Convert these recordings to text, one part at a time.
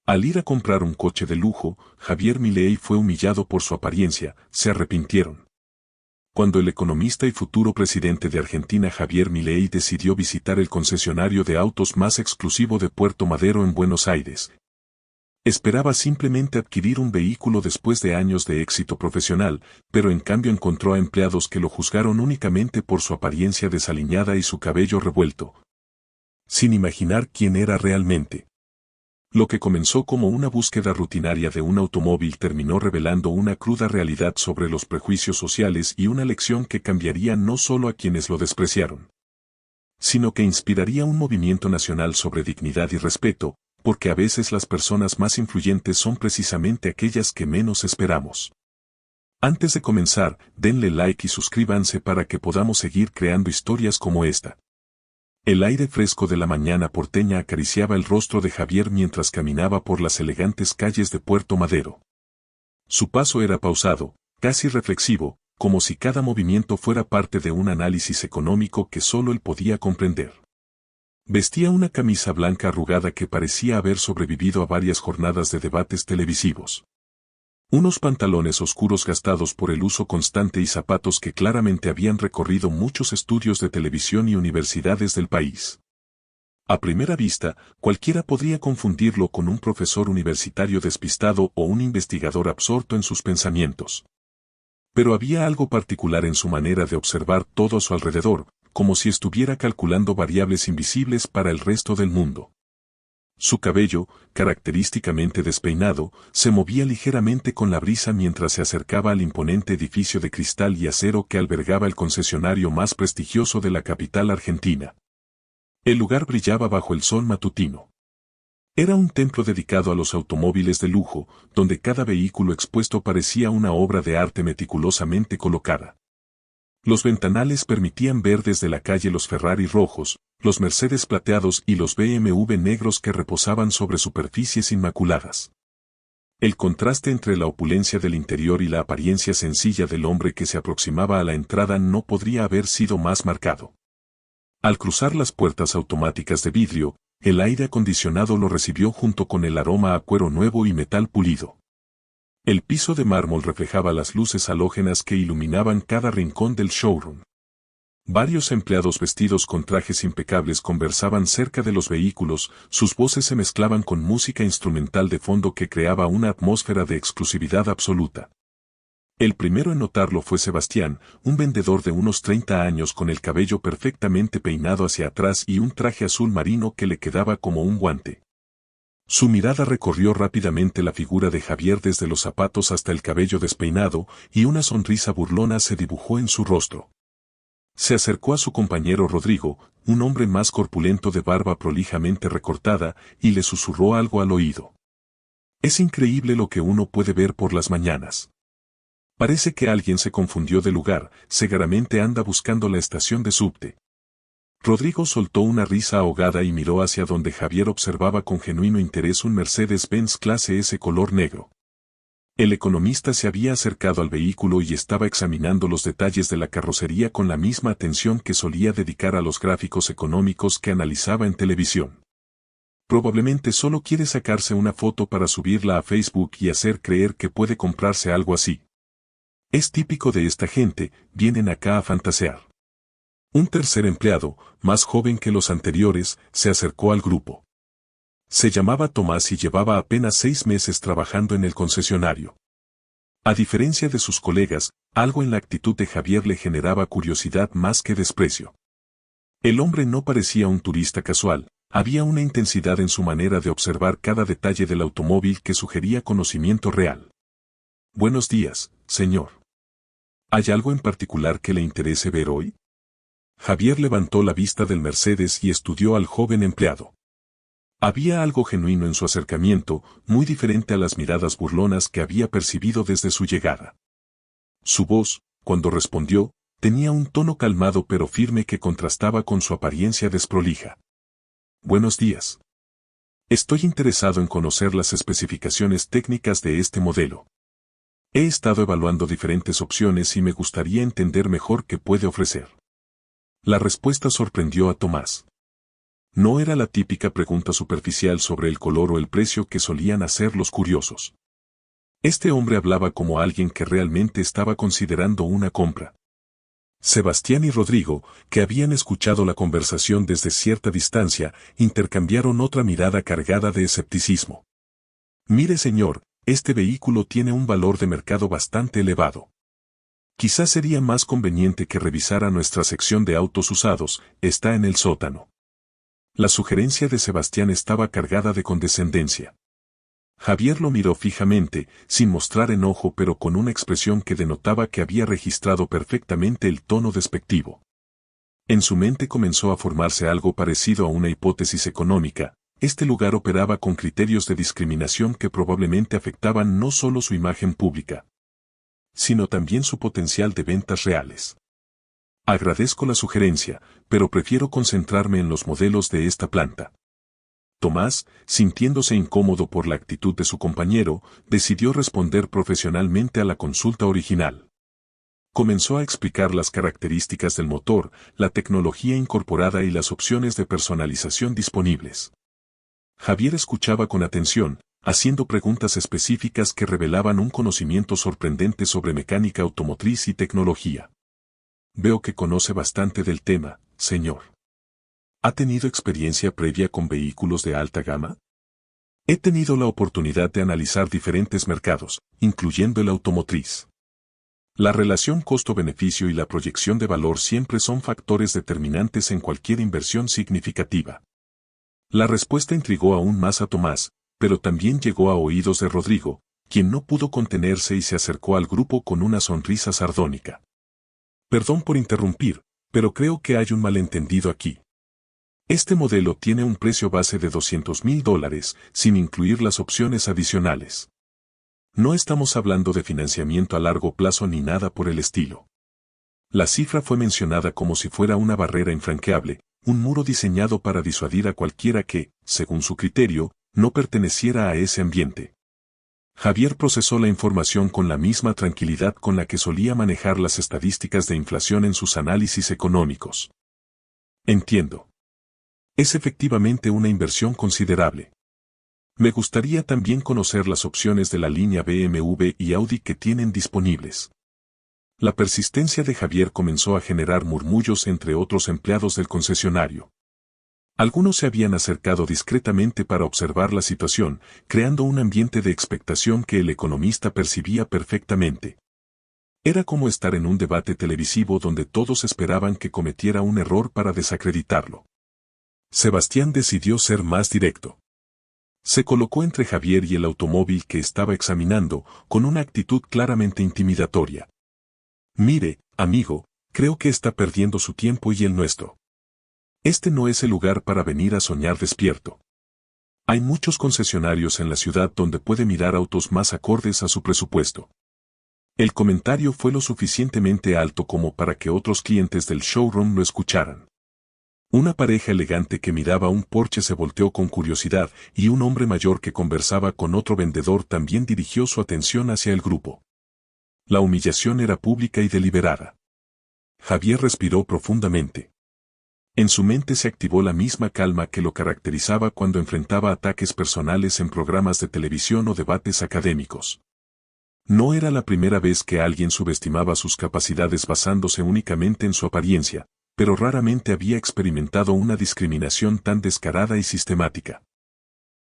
Al ir a comprar un coche de lujo, Javier Milei fue humillado por su apariencia, se arrepintieron. Cuando el economista y futuro presidente de Argentina Javier Milei decidió visitar el concesionario de autos más exclusivo de Puerto Madero en Buenos Aires, esperaba simplemente adquirir un vehículo después de años de éxito profesional, pero en cambio encontró a empleados que lo juzgaron únicamente por su apariencia desaliñada y su cabello revuelto, sin imaginar quién era realmente. Lo que comenzó como una búsqueda rutinaria de un automóvil terminó revelando una cruda realidad sobre los prejuicios sociales y una lección que cambiaría no solo a quienes lo despreciaron, sino que inspiraría un movimiento nacional sobre dignidad y respeto, porque a veces las personas más influyentes son precisamente aquellas que menos esperamos. Antes de comenzar, denle like y suscríbanse para que podamos seguir creando historias como esta. El aire fresco de la mañana porteña acariciaba el rostro de Javier mientras caminaba por las elegantes calles de Puerto Madero. Su paso era pausado, casi reflexivo, como si cada movimiento fuera parte de un análisis económico que solo él podía comprender. Vestía una camisa blanca arrugada que parecía haber sobrevivido a varias jornadas de debates televisivos. Unos pantalones oscuros gastados por el uso constante y zapatos que claramente habían recorrido muchos estudios de televisión y universidades del país. A primera vista, cualquiera podría confundirlo con un profesor universitario despistado o un investigador absorto en sus pensamientos. Pero había algo particular en su manera de observar todo a su alrededor, como si estuviera calculando variables invisibles para el resto del mundo. Su cabello, característicamente despeinado, se movía ligeramente con la brisa mientras se acercaba al imponente edificio de cristal y acero que albergaba el concesionario más prestigioso de la capital argentina. El lugar brillaba bajo el sol matutino. Era un templo dedicado a los automóviles de lujo, donde cada vehículo expuesto parecía una obra de arte meticulosamente colocada. Los ventanales permitían ver desde la calle los Ferrari rojos, los Mercedes plateados y los BMW negros que reposaban sobre superficies inmaculadas. El contraste entre la opulencia del interior y la apariencia sencilla del hombre que se aproximaba a la entrada no podría haber sido más marcado. Al cruzar las puertas automáticas de vidrio, el aire acondicionado lo recibió junto con el aroma a cuero nuevo y metal pulido. El piso de mármol reflejaba las luces halógenas que iluminaban cada rincón del showroom. Varios empleados vestidos con trajes impecables conversaban cerca de los vehículos, sus voces se mezclaban con música instrumental de fondo que creaba una atmósfera de exclusividad absoluta. El primero en notarlo fue Sebastián, un vendedor de unos 30 años con el cabello perfectamente peinado hacia atrás y un traje azul marino que le quedaba como un guante. Su mirada recorrió rápidamente la figura de Javier desde los zapatos hasta el cabello despeinado, y una sonrisa burlona se dibujó en su rostro. Se acercó a su compañero Rodrigo, un hombre más corpulento de barba prolijamente recortada, y le susurró algo al oído. Es increíble lo que uno puede ver por las mañanas. Parece que alguien se confundió de lugar, seguramente anda buscando la estación de subte. Rodrigo soltó una risa ahogada y miró hacia donde Javier observaba con genuino interés un Mercedes-Benz clase S color negro. El economista se había acercado al vehículo y estaba examinando los detalles de la carrocería con la misma atención que solía dedicar a los gráficos económicos que analizaba en televisión. Probablemente solo quiere sacarse una foto para subirla a Facebook y hacer creer que puede comprarse algo así. Es típico de esta gente, vienen acá a fantasear. Un tercer empleado, más joven que los anteriores, se acercó al grupo. Se llamaba Tomás y llevaba apenas 6 meses trabajando en el concesionario. A diferencia de sus colegas, algo en la actitud de Javier le generaba curiosidad más que desprecio. El hombre no parecía un turista casual, había una intensidad en su manera de observar cada detalle del automóvil que sugería conocimiento real. Buenos días, señor. ¿Hay algo en particular que le interese ver hoy? Javier levantó la vista del Mercedes y estudió al joven empleado. Había algo genuino en su acercamiento, muy diferente a las miradas burlonas que había percibido desde su llegada. Su voz, cuando respondió, tenía un tono calmado pero firme que contrastaba con su apariencia desprolija. Buenos días. Estoy interesado en conocer las especificaciones técnicas de este modelo. He estado evaluando diferentes opciones y me gustaría entender mejor qué puede ofrecer. La respuesta sorprendió a Tomás. No era la típica pregunta superficial sobre el color o el precio que solían hacer los curiosos. Este hombre hablaba como alguien que realmente estaba considerando una compra. Sebastián y Rodrigo, que habían escuchado la conversación desde cierta distancia, intercambiaron otra mirada cargada de escepticismo. Mire, señor, este vehículo tiene un valor de mercado bastante elevado. Quizás sería más conveniente que revisara nuestra sección de autos usados, está en el sótano. La sugerencia de Sebastián estaba cargada de condescendencia. Javier lo miró fijamente, sin mostrar enojo pero con una expresión que denotaba que había registrado perfectamente el tono despectivo. En su mente comenzó a formarse algo parecido a una hipótesis económica. Este lugar operaba con criterios de discriminación que probablemente afectaban no solo su imagen pública, sino también su potencial de ventas reales. Agradezco la sugerencia, pero prefiero concentrarme en los modelos de esta planta. Tomás, sintiéndose incómodo por la actitud de su compañero, decidió responder profesionalmente a la consulta original. Comenzó a explicar las características del motor, la tecnología incorporada y las opciones de personalización disponibles. Javier escuchaba con atención, haciendo preguntas específicas que revelaban un conocimiento sorprendente sobre mecánica automotriz y tecnología. Veo que conoce bastante del tema, señor. ¿Ha tenido experiencia previa con vehículos de alta gama? He tenido la oportunidad de analizar diferentes mercados, incluyendo el automotriz. La relación costo-beneficio y la proyección de valor siempre son factores determinantes en cualquier inversión significativa. La respuesta intrigó aún más a Tomás, pero también llegó a oídos de Rodrigo, quien no pudo contenerse y se acercó al grupo con una sonrisa sardónica. Perdón por interrumpir, pero creo que hay un malentendido aquí. Este modelo tiene un precio base de $200,000, sin incluir las opciones adicionales. No estamos hablando de financiamiento a largo plazo ni nada por el estilo. La cifra fue mencionada como si fuera una barrera infranqueable, un muro diseñado para disuadir a cualquiera que, según su criterio, no perteneciera a ese ambiente. Javier procesó la información con la misma tranquilidad con la que solía manejar las estadísticas de inflación en sus análisis económicos. Entiendo. Es efectivamente una inversión considerable. Me gustaría también conocer las opciones de la línea BMW y Audi que tienen disponibles. La persistencia de Javier comenzó a generar murmullos entre otros empleados del concesionario. Algunos se habían acercado discretamente para observar la situación, creando un ambiente de expectación que el economista percibía perfectamente. Era como estar en un debate televisivo donde todos esperaban que cometiera un error para desacreditarlo. Sebastián decidió ser más directo. Se colocó entre Javier y el automóvil que estaba examinando, con una actitud claramente intimidatoria. Mire, amigo, creo que está perdiendo su tiempo y el nuestro. Este no es el lugar para venir a soñar despierto. Hay muchos concesionarios en la ciudad donde puede mirar autos más acordes a su presupuesto. El comentario fue lo suficientemente alto como para que otros clientes del showroom lo escucharan. Una pareja elegante que miraba un Porsche se volteó con curiosidad y un hombre mayor que conversaba con otro vendedor también dirigió su atención hacia el grupo. La humillación era pública y deliberada. Javier respiró profundamente. En su mente se activó la misma calma que lo caracterizaba cuando enfrentaba ataques personales en programas de televisión o debates académicos. No era la primera vez que alguien subestimaba sus capacidades basándose únicamente en su apariencia, pero raramente había experimentado una discriminación tan descarada y sistemática.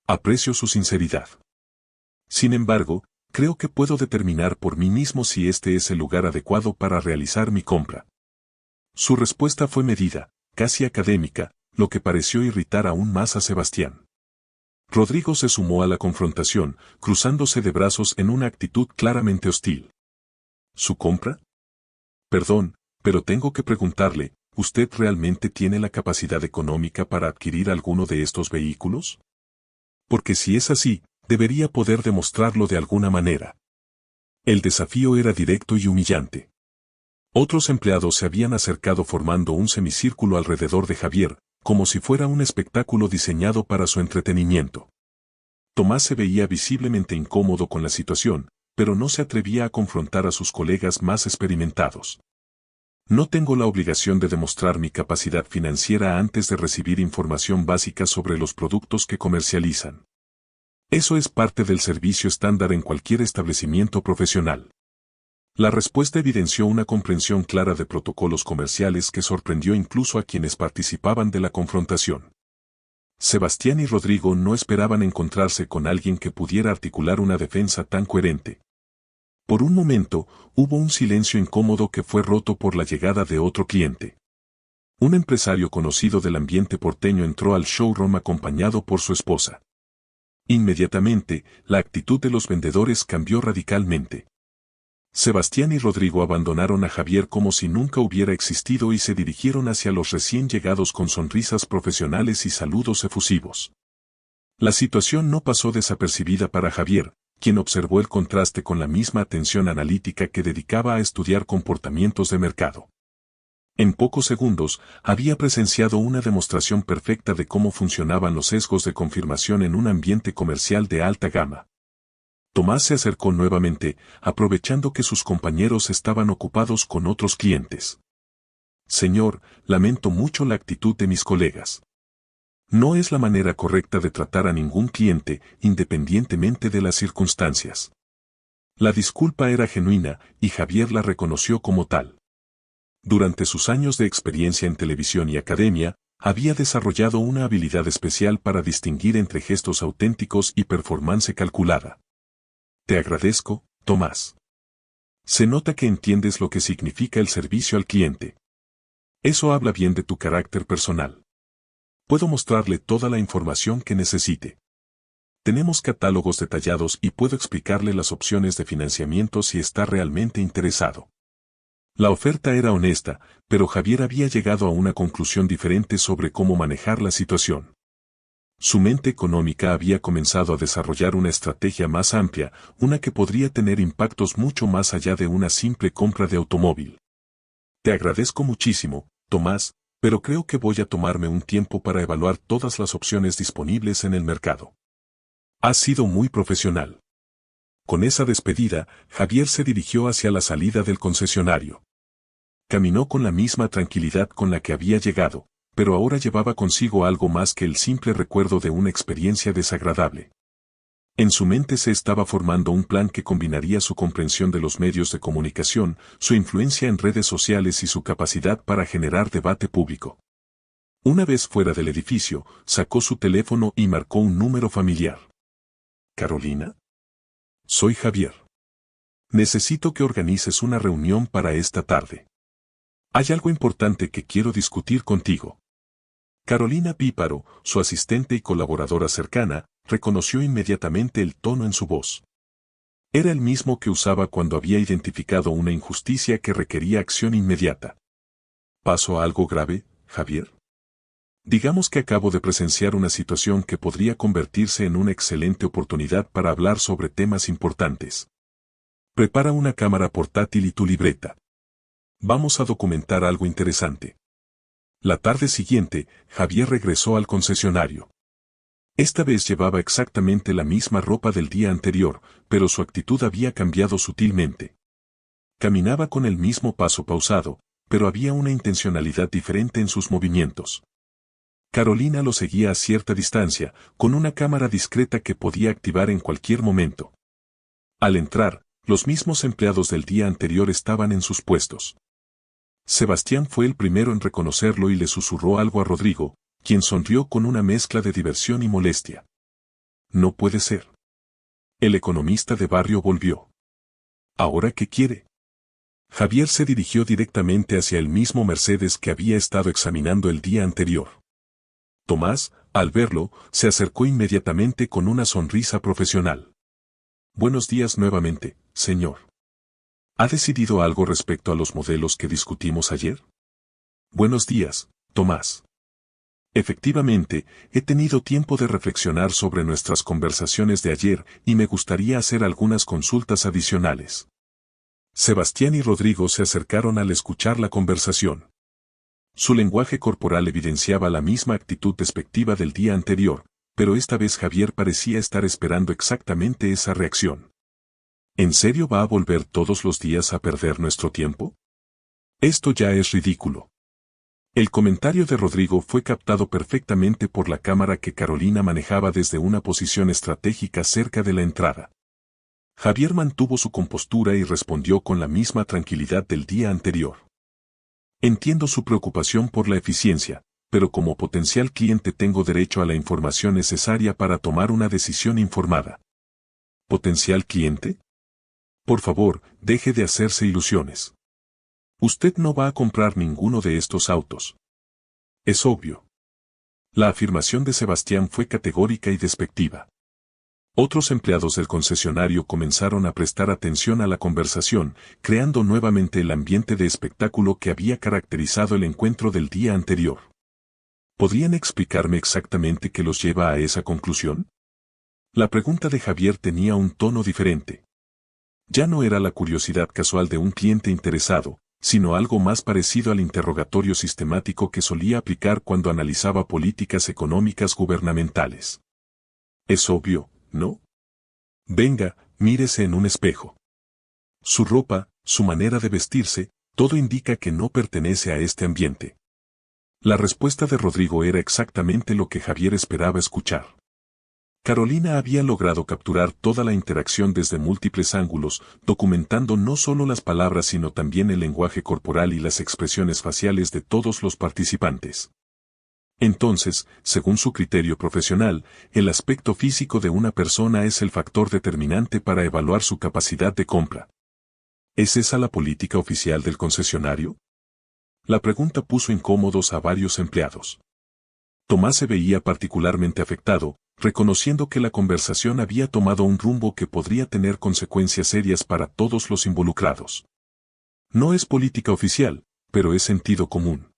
Aprecio su sinceridad. Sin embargo, creo que puedo determinar por mí mismo si este es el lugar adecuado para realizar mi compra. Su respuesta fue medida, casi académica, lo que pareció irritar aún más a Sebastián. Rodrigo se sumó a la confrontación, cruzándose de brazos en una actitud claramente hostil. ¿Su compra? Perdón, pero tengo que preguntarle, ¿usted realmente tiene la capacidad económica para adquirir alguno de estos vehículos? Porque si es así, debería poder demostrarlo de alguna manera. El desafío era directo y humillante. Otros empleados se habían acercado formando un semicírculo alrededor de Javier, como si fuera un espectáculo diseñado para su entretenimiento. Tomás se veía visiblemente incómodo con la situación, pero no se atrevía a confrontar a sus colegas más experimentados. No tengo la obligación de demostrar mi capacidad financiera antes de recibir información básica sobre los productos que comercializan. Eso es parte del servicio estándar en cualquier establecimiento profesional. La respuesta evidenció una comprensión clara de protocolos comerciales que sorprendió incluso a quienes participaban de la confrontación. Sebastián y Rodrigo no esperaban encontrarse con alguien que pudiera articular una defensa tan coherente. Por un momento, hubo un silencio incómodo que fue roto por la llegada de otro cliente. Un empresario conocido del ambiente porteño entró al showroom acompañado por su esposa. Inmediatamente, la actitud de los vendedores cambió radicalmente. Sebastián y Rodrigo abandonaron a Javier como si nunca hubiera existido y se dirigieron hacia los recién llegados con sonrisas profesionales y saludos efusivos. La situación no pasó desapercibida para Javier, quien observó el contraste con la misma atención analítica que dedicaba a estudiar comportamientos de mercado. En pocos segundos, había presenciado una demostración perfecta de cómo funcionaban los sesgos de confirmación en un ambiente comercial de alta gama. Tomás se acercó nuevamente, aprovechando que sus compañeros estaban ocupados con otros clientes. Señor, lamento mucho la actitud de mis colegas. No es la manera correcta de tratar a ningún cliente, independientemente de las circunstancias. La disculpa era genuina, y Javier la reconoció como tal. Durante sus años de experiencia en televisión y academia, había desarrollado una habilidad especial para distinguir entre gestos auténticos y performance calculada. Te agradezco, Tomás. Se nota que entiendes lo que significa el servicio al cliente. Eso habla bien de tu carácter personal. Puedo mostrarle toda la información que necesite. Tenemos catálogos detallados y puedo explicarle las opciones de financiamiento si está realmente interesado. La oferta era honesta, pero Javier había llegado a una conclusión diferente sobre cómo manejar la situación. Su mente económica había comenzado a desarrollar una estrategia más amplia, una que podría tener impactos mucho más allá de una simple compra de automóvil. Te agradezco muchísimo, Tomás, pero creo que voy a tomarme un tiempo para evaluar todas las opciones disponibles en el mercado. Has sido muy profesional. Con esa despedida, Javier se dirigió hacia la salida del concesionario. Caminó con la misma tranquilidad con la que había llegado, pero ahora llevaba consigo algo más que el simple recuerdo de una experiencia desagradable. En su mente se estaba formando un plan que combinaría su comprensión de los medios de comunicación, su influencia en redes sociales y su capacidad para generar debate público. Una vez fuera del edificio, sacó su teléfono y marcó un número familiar. ¿Carolina? Soy Javier. Necesito que organices una reunión para esta tarde. Hay algo importante que quiero discutir contigo. Carolina Píparo, su asistente y colaboradora cercana, reconoció inmediatamente el tono en su voz. Era el mismo que usaba cuando había identificado una injusticia que requería acción inmediata. ¿Pasó algo grave, Javier? Digamos que acabo de presenciar una situación que podría convertirse en una excelente oportunidad para hablar sobre temas importantes. Prepara una cámara portátil y tu libreta. Vamos a documentar algo interesante. La tarde siguiente, Javier regresó al concesionario. Esta vez llevaba exactamente la misma ropa del día anterior, pero su actitud había cambiado sutilmente. Caminaba con el mismo paso pausado, pero había una intencionalidad diferente en sus movimientos. Carolina lo seguía a cierta distancia, con una cámara discreta que podía activar en cualquier momento. Al entrar, los mismos empleados del día anterior estaban en sus puestos. Sebastián fue el primero en reconocerlo y le susurró algo a Rodrigo, quien sonrió con una mezcla de diversión y molestia. No puede ser. El economista de barrio volvió. ¿Ahora qué quiere? Javier se dirigió directamente hacia el mismo Mercedes que había estado examinando el día anterior. Tomás, al verlo, se acercó inmediatamente con una sonrisa profesional. Buenos días nuevamente, señor. ¿Ha decidido algo respecto a los modelos que discutimos ayer? Buenos días, Tomás. Efectivamente, he tenido tiempo de reflexionar sobre nuestras conversaciones de ayer y me gustaría hacer algunas consultas adicionales. Sebastián y Rodrigo se acercaron al escuchar la conversación. Su lenguaje corporal evidenciaba la misma actitud despectiva del día anterior, pero esta vez Javier parecía estar esperando exactamente esa reacción. ¿En serio va a volver todos los días a perder nuestro tiempo? Esto ya es ridículo. El comentario de Rodrigo fue captado perfectamente por la cámara que Carolina manejaba desde una posición estratégica cerca de la entrada. Javier mantuvo su compostura y respondió con la misma tranquilidad del día anterior. Entiendo su preocupación por la eficiencia, pero como potencial cliente tengo derecho a la información necesaria para tomar una decisión informada. ¿Potencial cliente? Por favor, deje de hacerse ilusiones. Usted no va a comprar ninguno de estos autos. Es obvio. La afirmación de Sebastián fue categórica y despectiva. Otros empleados del concesionario comenzaron a prestar atención a la conversación, creando nuevamente el ambiente de espectáculo que había caracterizado el encuentro del día anterior. ¿Podrían explicarme exactamente qué los lleva a esa conclusión? La pregunta de Javier tenía un tono diferente. Ya no era la curiosidad casual de un cliente interesado, sino algo más parecido al interrogatorio sistemático que solía aplicar cuando analizaba políticas económicas gubernamentales. Es obvio, ¿no? Venga, mírese en un espejo. Su ropa, su manera de vestirse, todo indica que no pertenece a este ambiente. La respuesta de Rodrigo era exactamente lo que Javier esperaba escuchar. Carolina había logrado capturar toda la interacción desde múltiples ángulos, documentando no solo las palabras sino también el lenguaje corporal y las expresiones faciales de todos los participantes. Entonces, según su criterio profesional, el aspecto físico de una persona es el factor determinante para evaluar su capacidad de compra. ¿Es esa la política oficial del concesionario? La pregunta puso incómodos a varios empleados. Tomás se veía particularmente afectado, reconociendo que la conversación había tomado un rumbo que podría tener consecuencias serias para todos los involucrados. No es política oficial, pero es sentido común.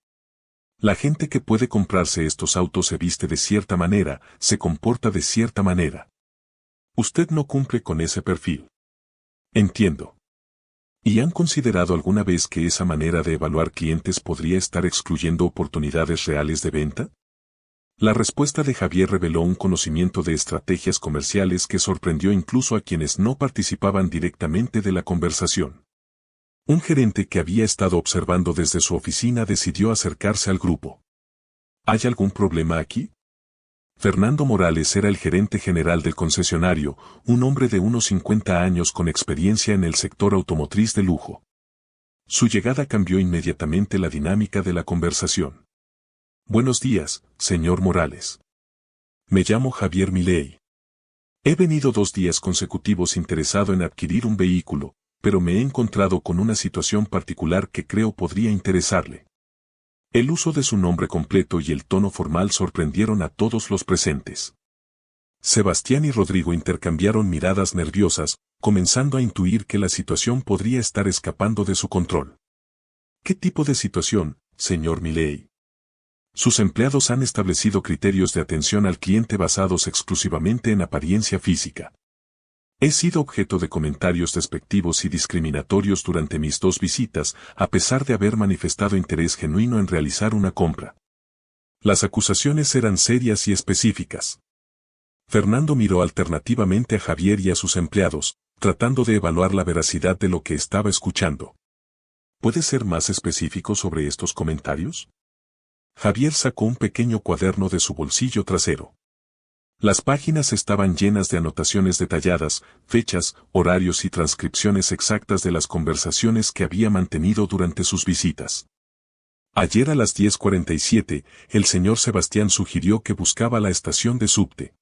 La gente que puede comprarse estos autos se viste de cierta manera, se comporta de cierta manera. Usted no cumple con ese perfil. Entiendo. ¿Y han considerado alguna vez que esa manera de evaluar clientes podría estar excluyendo oportunidades reales de venta? La respuesta de Javier reveló un conocimiento de estrategias comerciales que sorprendió incluso a quienes no participaban directamente de la conversación. Un gerente que había estado observando desde su oficina decidió acercarse al grupo. ¿Hay algún problema aquí? Fernando Morales era el gerente general del concesionario, un hombre de unos 50 años con experiencia en el sector automotriz de lujo. Su llegada cambió inmediatamente la dinámica de la conversación. Buenos días, señor Morales. Me llamo Javier Milei. He venido 2 días consecutivos interesado en adquirir un vehículo, pero me he encontrado con una situación particular que creo podría interesarle. El uso de su nombre completo y el tono formal sorprendieron a todos los presentes. Sebastián y Rodrigo intercambiaron miradas nerviosas, comenzando a intuir que la situación podría estar escapando de su control. ¿Qué tipo de situación, señor Milei? Sus empleados han establecido criterios de atención al cliente basados exclusivamente en apariencia física. He sido objeto de comentarios despectivos y discriminatorios durante mis 2 visitas, a pesar de haber manifestado interés genuino en realizar una compra. Las acusaciones eran serias y específicas. Fernando miró alternativamente a Javier y a sus empleados, tratando de evaluar la veracidad de lo que estaba escuchando. ¿Puede ser más específico sobre estos comentarios? Javier sacó un pequeño cuaderno de su bolsillo trasero. Las páginas estaban llenas de anotaciones detalladas, fechas, horarios y transcripciones exactas de las conversaciones que había mantenido durante sus visitas. Ayer a las 10:47, el señor Sebastián sugirió que buscaba la estación de subte.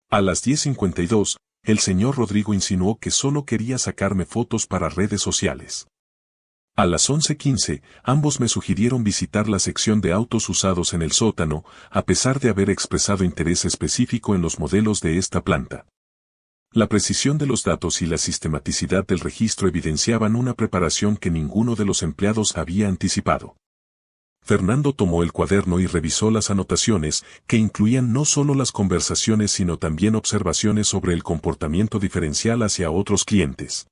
A las 10:52, el señor Rodrigo insinuó que solo quería sacarme fotos para redes sociales. A las 11:15, ambos me sugirieron visitar la sección de autos usados en el sótano, a pesar de haber expresado interés específico en los modelos de esta planta. La precisión de los datos y la sistematicidad del registro evidenciaban una preparación que ninguno de los empleados había anticipado. Fernando tomó el cuaderno y revisó las anotaciones, que incluían no solo las conversaciones sino también observaciones sobre el comportamiento diferencial hacia otros clientes.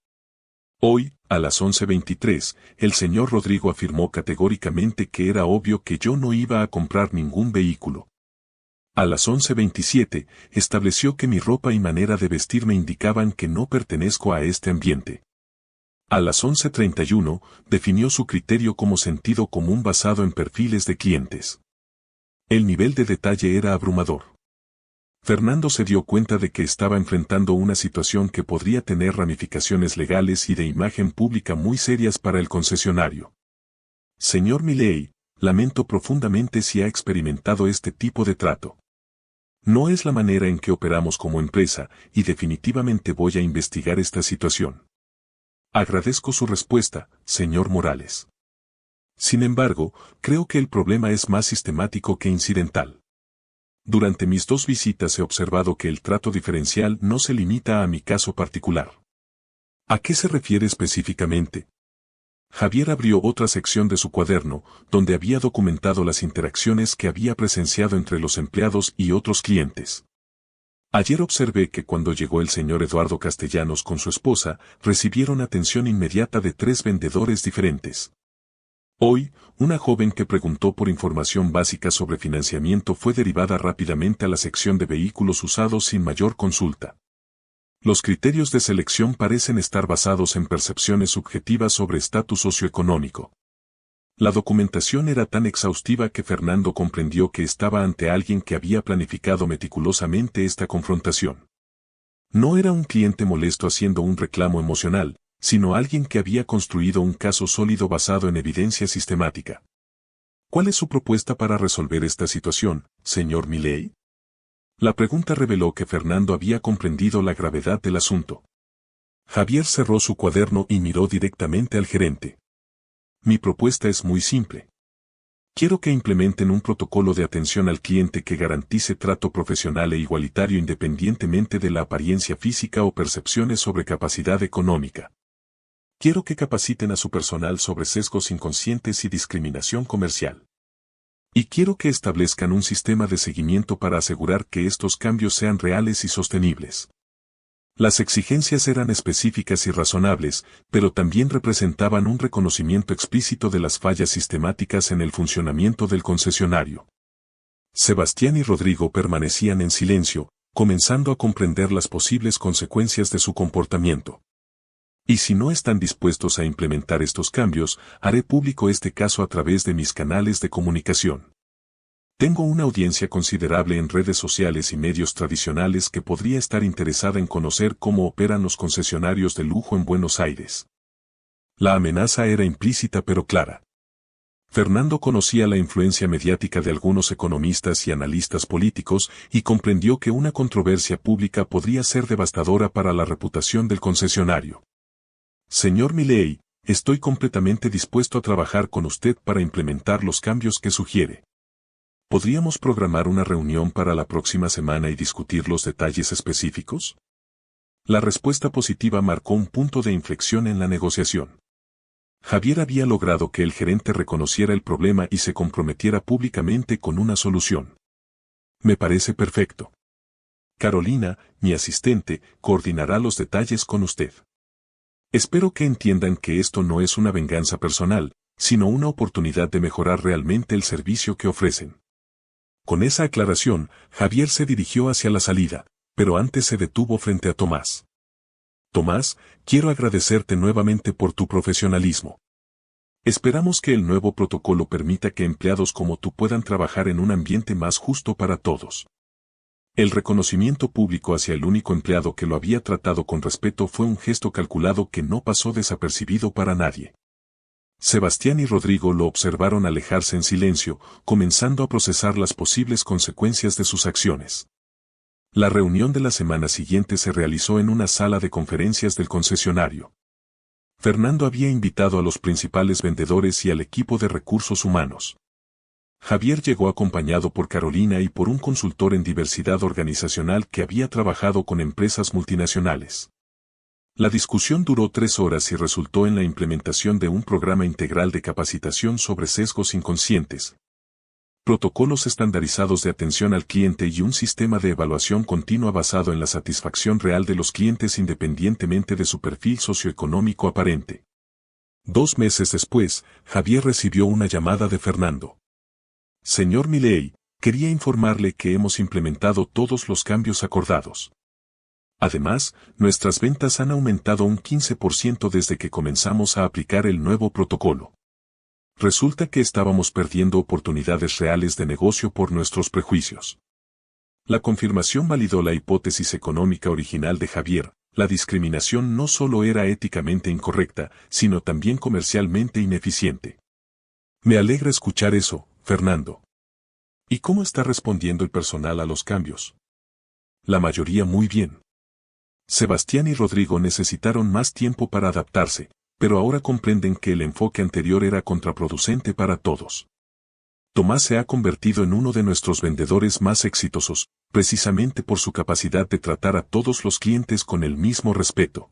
Hoy, a las 11:23, el señor Rodrigo afirmó categóricamente que era obvio que yo no iba a comprar ningún vehículo. A las 11:27, estableció que mi ropa y manera de vestir me indicaban que no pertenezco a este ambiente. A las 11:31, definió su criterio como sentido común basado en perfiles de clientes. El nivel de detalle era abrumador. Fernando se dio cuenta de que estaba enfrentando una situación que podría tener ramificaciones legales y de imagen pública muy serias para el concesionario. Señor Milei, lamento profundamente si ha experimentado este tipo de trato. No es la manera en que operamos como empresa, y definitivamente voy a investigar esta situación. Agradezco su respuesta, señor Morales. Sin embargo, creo que el problema es más sistemático que incidental. Durante mis 2 visitas he observado que el trato diferencial no se limita a mi caso particular. ¿A qué se refiere específicamente? Javier abrió otra sección de su cuaderno, donde había documentado las interacciones que había presenciado entre los empleados y otros clientes. Ayer observé que cuando llegó el señor Eduardo Castellanos con su esposa, recibieron atención inmediata de 3 vendedores diferentes. Hoy, una joven que preguntó por información básica sobre financiamiento fue derivada rápidamente a la sección de vehículos usados sin mayor consulta. Los criterios de selección parecen estar basados en percepciones subjetivas sobre estatus socioeconómico. La documentación era tan exhaustiva que Fernando comprendió que estaba ante alguien que había planificado meticulosamente esta confrontación. No era un cliente molesto haciendo un reclamo emocional, sino alguien que había construido un caso sólido basado en evidencia sistemática. ¿Cuál es su propuesta para resolver esta situación, señor Milei? La pregunta reveló que Fernando había comprendido la gravedad del asunto. Javier cerró su cuaderno y miró directamente al gerente. Mi propuesta es muy simple. Quiero que implementen un protocolo de atención al cliente que garantice trato profesional e igualitario independientemente de la apariencia física o percepciones sobre capacidad económica. Quiero que capaciten a su personal sobre sesgos inconscientes y discriminación comercial. Y quiero que establezcan un sistema de seguimiento para asegurar que estos cambios sean reales y sostenibles. Las exigencias eran específicas y razonables, pero también representaban un reconocimiento explícito de las fallas sistemáticas en el funcionamiento del concesionario. Sebastián y Rodrigo permanecían en silencio, comenzando a comprender las posibles consecuencias de su comportamiento. Y si no están dispuestos a implementar estos cambios, haré público este caso a través de mis canales de comunicación. Tengo una audiencia considerable en redes sociales y medios tradicionales que podría estar interesada en conocer cómo operan los concesionarios de lujo en Buenos Aires. La amenaza era implícita pero clara. Fernando conocía la influencia mediática de algunos economistas y analistas políticos y comprendió que una controversia pública podría ser devastadora para la reputación del concesionario. Señor Milei, estoy completamente dispuesto a trabajar con usted para implementar los cambios que sugiere. ¿Podríamos programar una reunión para la próxima semana y discutir los detalles específicos? La respuesta positiva marcó un punto de inflexión en la negociación. Javier había logrado que el gerente reconociera el problema y se comprometiera públicamente con una solución. Me parece perfecto. Carolina, mi asistente, coordinará los detalles con usted. Espero que entiendan que esto no es una venganza personal, sino una oportunidad de mejorar realmente el servicio que ofrecen. Con esa aclaración, Javier se dirigió hacia la salida, pero antes se detuvo frente a Tomás. Tomás, quiero agradecerte nuevamente por tu profesionalismo. Esperamos que el nuevo protocolo permita que empleados como tú puedan trabajar en un ambiente más justo para todos. El reconocimiento público hacia el único empleado que lo había tratado con respeto fue un gesto calculado que no pasó desapercibido para nadie. Sebastián y Rodrigo lo observaron alejarse en silencio, comenzando a procesar las posibles consecuencias de sus acciones. La reunión de la semana siguiente se realizó en una sala de conferencias del concesionario. Fernando había invitado a los principales vendedores y al equipo de recursos humanos. Javier llegó acompañado por Carolina y por un consultor en diversidad organizacional que había trabajado con empresas multinacionales. La discusión duró 3 horas y resultó en la implementación de un programa integral de capacitación sobre sesgos inconscientes, protocolos estandarizados de atención al cliente y un sistema de evaluación continua basado en la satisfacción real de los clientes independientemente de su perfil socioeconómico aparente. 2 meses después, Javier recibió una llamada de Fernando. Señor Milei, quería informarle que hemos implementado todos los cambios acordados. Además, nuestras ventas han aumentado un 15% desde que comenzamos a aplicar el nuevo protocolo. Resulta que estábamos perdiendo oportunidades reales de negocio por nuestros prejuicios. La confirmación validó la hipótesis económica original de Javier. La discriminación no solo era éticamente incorrecta, sino también comercialmente ineficiente. Me alegra escuchar eso, Fernando. ¿Y cómo está respondiendo el personal a los cambios? La mayoría muy bien. Sebastián y Rodrigo necesitaron más tiempo para adaptarse, pero ahora comprenden que el enfoque anterior era contraproducente para todos. Tomás se ha convertido en uno de nuestros vendedores más exitosos, precisamente por su capacidad de tratar a todos los clientes con el mismo respeto.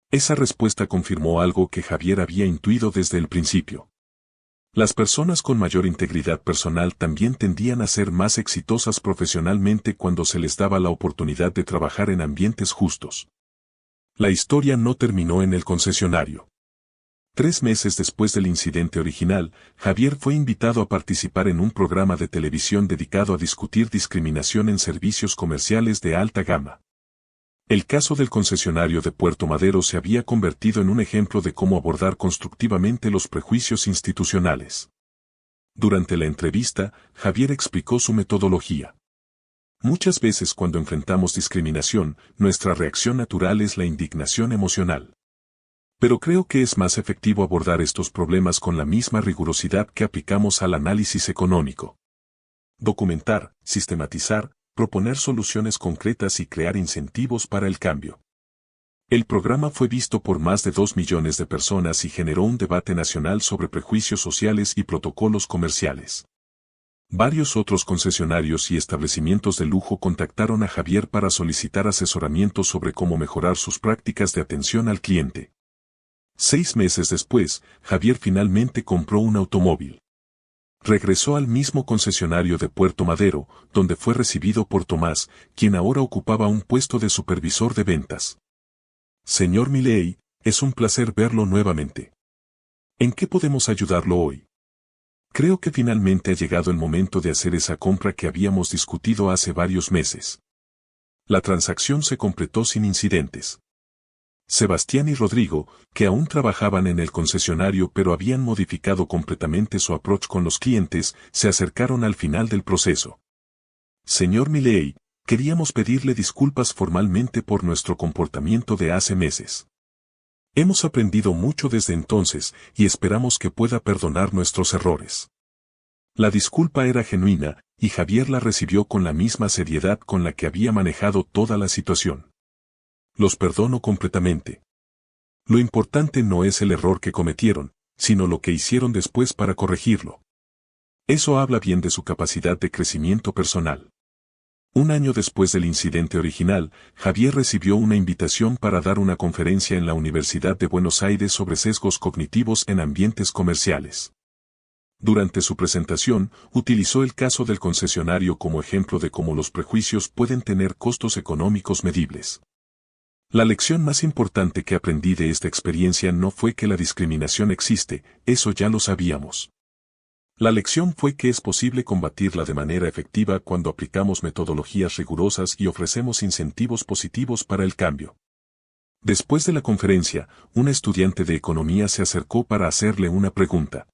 Esa respuesta confirmó algo que Javier había intuido desde el principio. Las personas con mayor integridad personal también tendían a ser más exitosas profesionalmente cuando se les daba la oportunidad de trabajar en ambientes justos. La historia no terminó en el concesionario. 3 meses después del incidente original, Javier fue invitado a participar en un programa de televisión dedicado a discutir discriminación en servicios comerciales de alta gama. El caso del concesionario de Puerto Madero se había convertido en un ejemplo de cómo abordar constructivamente los prejuicios institucionales. Durante la entrevista, Javier explicó su metodología. Muchas veces cuando enfrentamos discriminación, nuestra reacción natural es la indignación emocional. Pero creo que es más efectivo abordar estos problemas con la misma rigurosidad que aplicamos al análisis económico. Documentar, sistematizar, proponer soluciones concretas y crear incentivos para el cambio. El programa fue visto por más de 2 millones de personas y generó un debate nacional sobre prejuicios sociales y protocolos comerciales. Varios otros concesionarios y establecimientos de lujo contactaron a Javier para solicitar asesoramiento sobre cómo mejorar sus prácticas de atención al cliente. 6 meses después, Javier finalmente compró un automóvil. Regresó al mismo concesionario de Puerto Madero, donde fue recibido por Tomás, quien ahora ocupaba un puesto de supervisor de ventas. Señor Milei, es un placer verlo nuevamente. ¿En qué podemos ayudarlo hoy? Creo que finalmente ha llegado el momento de hacer esa compra que habíamos discutido hace varios meses. La transacción se completó sin incidentes. Sebastián y Rodrigo, que aún trabajaban en el concesionario pero habían modificado completamente su approach con los clientes, se acercaron al final del proceso. Señor Milei, queríamos pedirle disculpas formalmente por nuestro comportamiento de hace meses. Hemos aprendido mucho desde entonces y esperamos que pueda perdonar nuestros errores. La disculpa era genuina y Javier la recibió con la misma seriedad con la que había manejado toda la situación. Los perdono completamente. Lo importante no es el error que cometieron, sino lo que hicieron después para corregirlo. Eso habla bien de su capacidad de crecimiento personal. Un año después del incidente original, Javier recibió una invitación para dar una conferencia en la Universidad de Buenos Aires sobre sesgos cognitivos en ambientes comerciales. Durante su presentación, utilizó el caso del concesionario como ejemplo de cómo los prejuicios pueden tener costos económicos medibles. La lección más importante que aprendí de esta experiencia no fue que la discriminación existe, eso ya lo sabíamos. La lección fue que es posible combatirla de manera efectiva cuando aplicamos metodologías rigurosas y ofrecemos incentivos positivos para el cambio. Después de la conferencia, un estudiante de economía se acercó para hacerle una pregunta.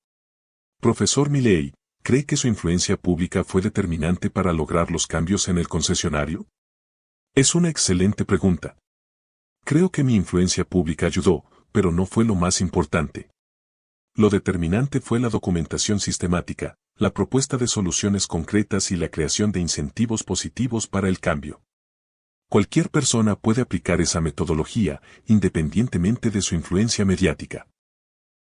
Profesor Milei, ¿cree que su influencia pública fue determinante para lograr los cambios en el concesionario? Es una excelente pregunta. Creo que mi influencia pública ayudó, pero no fue lo más importante. Lo determinante fue la documentación sistemática, la propuesta de soluciones concretas y la creación de incentivos positivos para el cambio. Cualquier persona puede aplicar esa metodología, independientemente de su influencia mediática.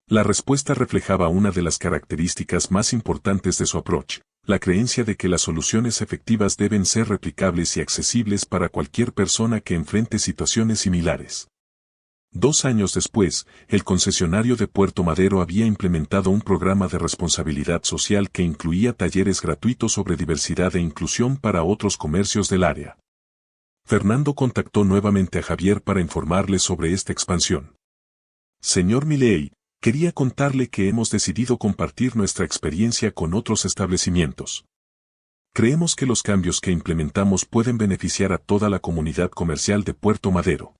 La respuesta reflejaba una de las características más importantes de su approach, la creencia de que las soluciones efectivas deben ser replicables y accesibles para cualquier persona que enfrente situaciones similares. 2 años después, el concesionario de Puerto Madero había implementado un programa de responsabilidad social que incluía talleres gratuitos sobre diversidad e inclusión para otros comercios del área. Fernando contactó nuevamente a Javier para informarle sobre esta expansión. Señor Milei, quería contarle que hemos decidido compartir nuestra experiencia con otros establecimientos. Creemos que los cambios que implementamos pueden beneficiar a toda la comunidad comercial de Puerto Madero.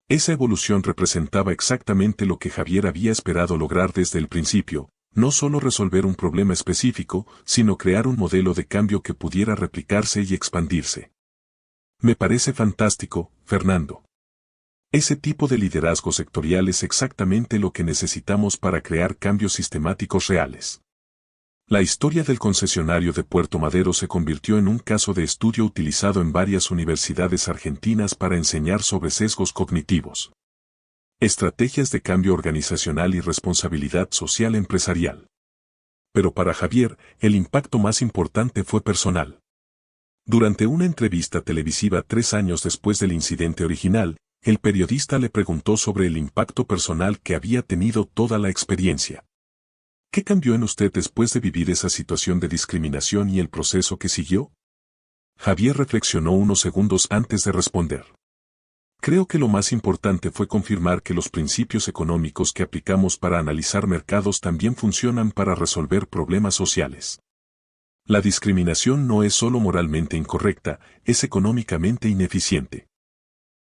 Esa evolución representaba exactamente lo que Javier había esperado lograr desde el principio, no solo resolver un problema específico, sino crear un modelo de cambio que pudiera replicarse y expandirse. Me parece fantástico, Fernando. Ese tipo de liderazgo sectorial es exactamente lo que necesitamos para crear cambios sistemáticos reales. La historia del concesionario de Puerto Madero se convirtió en un caso de estudio utilizado en varias universidades argentinas para enseñar sobre sesgos cognitivos, estrategias de cambio organizacional y responsabilidad social empresarial. Pero para Javier, el impacto más importante fue personal. Durante una entrevista televisiva 3 años después del incidente original, el periodista le preguntó sobre el impacto personal que había tenido toda la experiencia. ¿Qué cambió en usted después de vivir esa situación de discriminación y el proceso que siguió? Javier reflexionó unos segundos antes de responder. Creo que lo más importante fue confirmar que los principios económicos que aplicamos para analizar mercados también funcionan para resolver problemas sociales. La discriminación no es solo moralmente incorrecta, es económicamente ineficiente.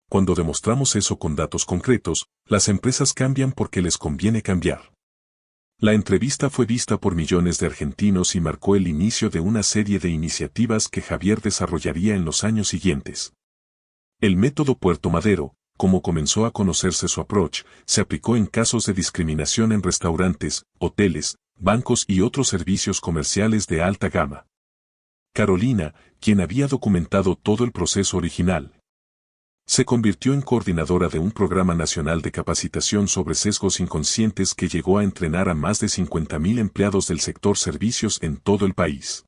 Cuando demostramos eso con datos concretos, las empresas cambian porque les conviene cambiar. La entrevista fue vista por millones de argentinos y marcó el inicio de una serie de iniciativas que Javier desarrollaría en los años siguientes. El método Puerto Madero, como comenzó a conocerse su approach, se aplicó en casos de discriminación en restaurantes, hoteles, bancos y otros servicios comerciales de alta gama. Carolina, quien había documentado todo el proceso original, se convirtió en coordinadora de un programa nacional de capacitación sobre sesgos inconscientes que llegó a entrenar a más de 50.000 empleados del sector servicios en todo el país.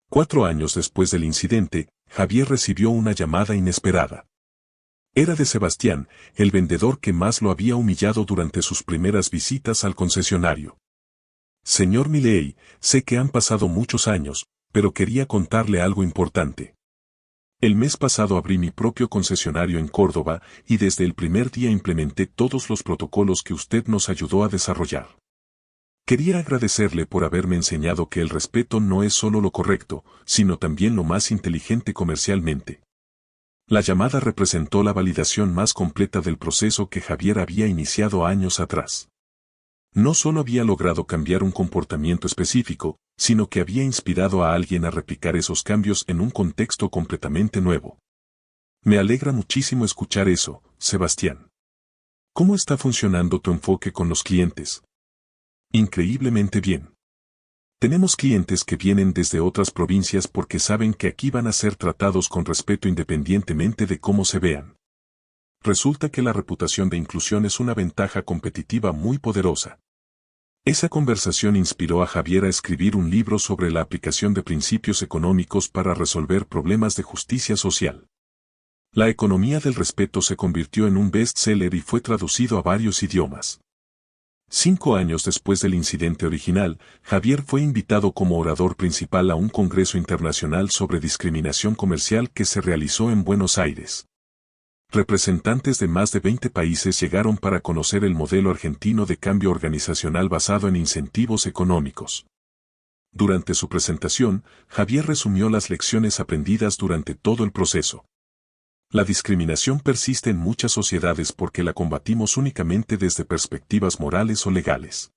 4 años después del incidente, Javier recibió una llamada inesperada. Era de Sebastián, el vendedor que más lo había humillado durante sus primeras visitas al concesionario. Señor Milei, sé que han pasado muchos años, pero quería contarle algo importante. El mes pasado abrí mi propio concesionario en Córdoba y desde el primer día implementé todos los protocolos que usted nos ayudó a desarrollar. Quería agradecerle por haberme enseñado que el respeto no es solo lo correcto, sino también lo más inteligente comercialmente. La llamada representó la validación más completa del proceso que Javier había iniciado años atrás. No solo había logrado cambiar un comportamiento específico, sino que había inspirado a alguien a replicar esos cambios en un contexto completamente nuevo. Me alegra muchísimo escuchar eso, Sebastián. ¿Cómo está funcionando tu enfoque con los clientes? Increíblemente bien. Tenemos clientes que vienen desde otras provincias porque saben que aquí van a ser tratados con respeto independientemente de cómo se vean. Resulta que la reputación de inclusión es una ventaja competitiva muy poderosa. Esa conversación inspiró a Javier a escribir un libro sobre la aplicación de principios económicos para resolver problemas de justicia social. La economía del respeto se convirtió en un bestseller y fue traducido a varios idiomas. 5 años después del incidente original, Javier fue invitado como orador principal a un congreso internacional sobre discriminación comercial que se realizó en Buenos Aires. Representantes de más de 20 países llegaron para conocer el modelo argentino de cambio organizacional basado en incentivos económicos. Durante su presentación, Javier resumió las lecciones aprendidas durante todo el proceso. La discriminación persiste en muchas sociedades porque la combatimos únicamente desde perspectivas morales o legales.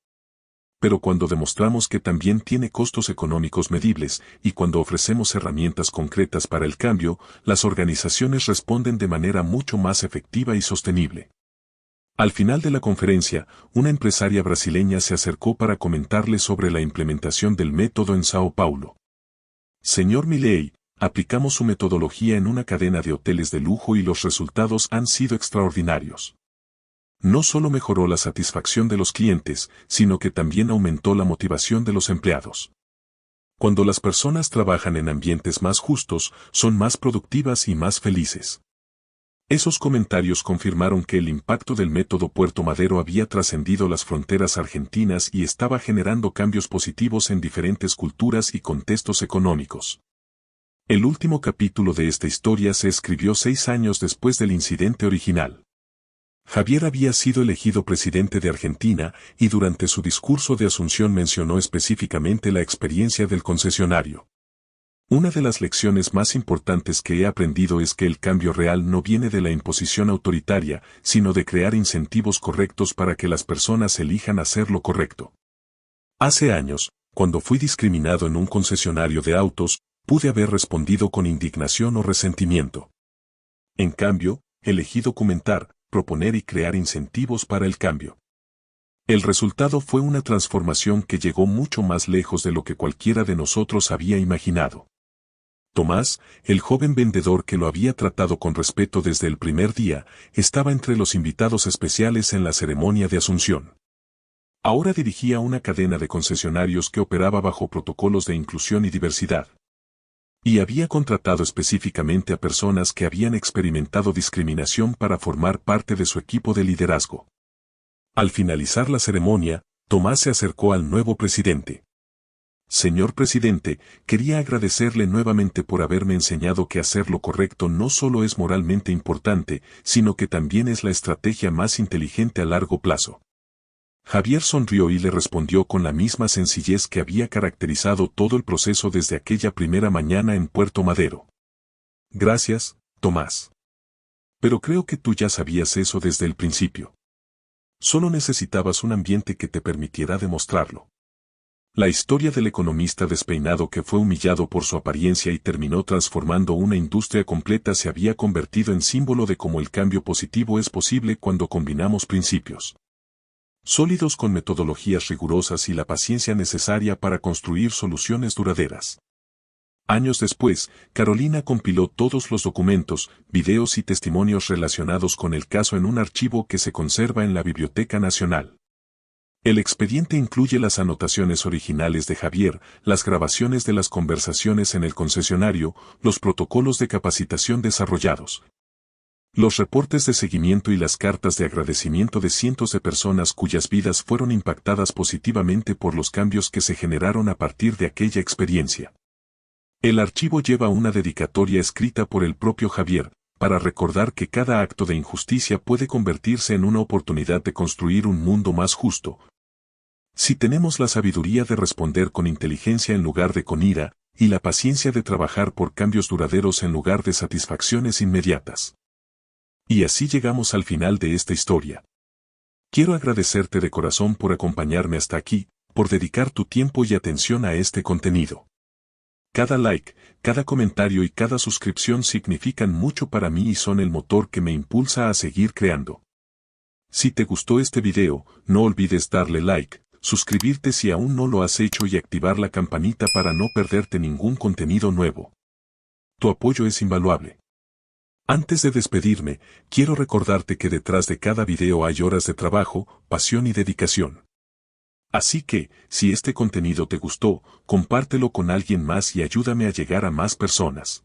Pero cuando demostramos que también tiene costos económicos medibles y cuando ofrecemos herramientas concretas para el cambio, las organizaciones responden de manera mucho más efectiva y sostenible. Al final de la conferencia, una empresaria brasileña se acercó para comentarle sobre la implementación del método en Sao Paulo. Señor Milei, aplicamos su metodología en una cadena de hoteles de lujo y los resultados han sido extraordinarios. No solo mejoró la satisfacción de los clientes, sino que también aumentó la motivación de los empleados. Cuando las personas trabajan en ambientes más justos, son más productivas y más felices. Esos comentarios confirmaron que el impacto del método Puerto Madero había trascendido las fronteras argentinas y estaba generando cambios positivos en diferentes culturas y contextos económicos. El último capítulo de esta historia se escribió 6 años después del incidente original. Javier había sido elegido presidente de Argentina y durante su discurso de asunción mencionó específicamente la experiencia del concesionario. Una de las lecciones más importantes que he aprendido es que el cambio real no viene de la imposición autoritaria, sino de crear incentivos correctos para que las personas elijan hacer lo correcto. Hace años, cuando fui discriminado en un concesionario de autos, pude haber respondido con indignación o resentimiento. En cambio, elegí documentar, proponer y crear incentivos para el cambio. El resultado fue una transformación que llegó mucho más lejos de lo que cualquiera de nosotros había imaginado. Tomás, el joven vendedor que lo había tratado con respeto desde el primer día, estaba entre los invitados especiales en la ceremonia de Asunción. Ahora dirigía una cadena de concesionarios que operaba bajo protocolos de inclusión y diversidad. Y había contratado específicamente a personas que habían experimentado discriminación para formar parte de su equipo de liderazgo. Al finalizar la ceremonia, Tomás se acercó al nuevo presidente. Señor presidente, quería agradecerle nuevamente por haberme enseñado que hacer lo correcto no solo es moralmente importante, sino que también es la estrategia más inteligente a largo plazo. Javier sonrió y le respondió con la misma sencillez que había caracterizado todo el proceso desde aquella primera mañana en Puerto Madero. Gracias, Tomás. Pero creo que tú ya sabías eso desde el principio. Solo necesitabas un ambiente que te permitiera demostrarlo. La historia del economista despeinado que fue humillado por su apariencia y terminó transformando una industria completa se había convertido en símbolo de cómo el cambio positivo es posible cuando combinamos principios sólidos con metodologías rigurosas y la paciencia necesaria para construir soluciones duraderas. Años después, Carolina compiló todos los documentos, videos y testimonios relacionados con el caso en un archivo que se conserva en la Biblioteca Nacional. El expediente incluye las anotaciones originales de Javier, las grabaciones de las conversaciones en el concesionario, los protocolos de capacitación desarrollados, los reportes de seguimiento y las cartas de agradecimiento de cientos de personas cuyas vidas fueron impactadas positivamente por los cambios que se generaron a partir de aquella experiencia. El archivo lleva una dedicatoria escrita por el propio Javier, para recordar que cada acto de injusticia puede convertirse en una oportunidad de construir un mundo más justo. Si tenemos la sabiduría de responder con inteligencia en lugar de con ira, y la paciencia de trabajar por cambios duraderos en lugar de satisfacciones inmediatas. Y así llegamos al final de esta historia. Quiero agradecerte de corazón por acompañarme hasta aquí, por dedicar tu tiempo y atención a este contenido. Cada like, cada comentario y cada suscripción significan mucho para mí y son el motor que me impulsa a seguir creando. Si te gustó este video, no olvides darle like, suscribirte si aún no lo has hecho y activar la campanita para no perderte ningún contenido nuevo. Tu apoyo es invaluable. Antes de despedirme, quiero recordarte que detrás de cada video hay horas de trabajo, pasión y dedicación. Así que, si este contenido te gustó, compártelo con alguien más y ayúdame a llegar a más personas.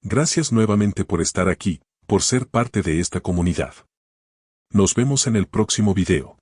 Gracias nuevamente por estar aquí, por ser parte de esta comunidad. Nos vemos en el próximo video.